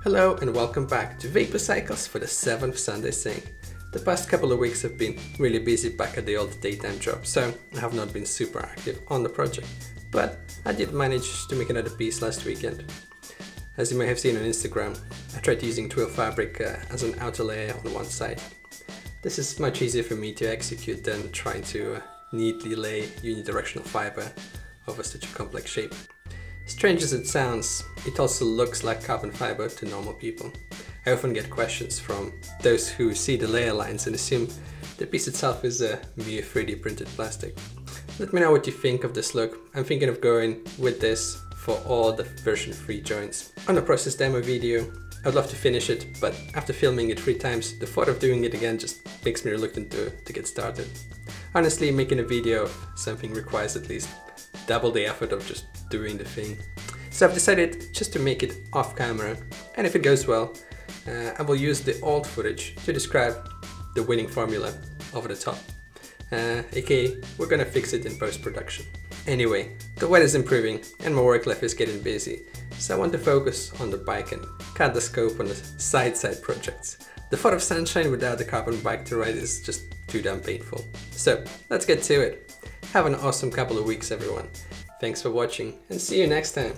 Hello and welcome back to Vapor Cycles for the 7th Sunday sync. The past couple of weeks have been really busy back at the old daytime job, so I have not been super active on the project, but I did manage to make another piece last weekend. As you may have seen on Instagram, I tried using twill fabric as an outer layer on one side. This is much easier for me to execute than trying to neatly lay unidirectional fiber over such a complex shape. Strange as it sounds, it also looks like carbon fiber to normal people. I often get questions from those who see the layer lines and assume the piece itself is a mere 3D printed plastic. Let me know what you think of this look. I'm thinking of going with this for all the version 3 joints. On the process demo video, I'd love to finish it, but after filming it 3 times, the thought of doing it again just makes me reluctant to get started. Honestly, making a video of something requires at least double the effort of just doing the thing. So I've decided just to make it off camera, and if it goes well, I will use the old footage to describe the winning formula over the top. aka, we're gonna fix it in post-production. Anyway, the weather's improving and my work life is getting busy, so I want to focus on the bike and cut the scope on the side projects. The thought of sunshine without the carbon bike to ride is just too damn painful. So let's get to it. Have an awesome couple of weeks, everyone. Thanks for watching and see you next time.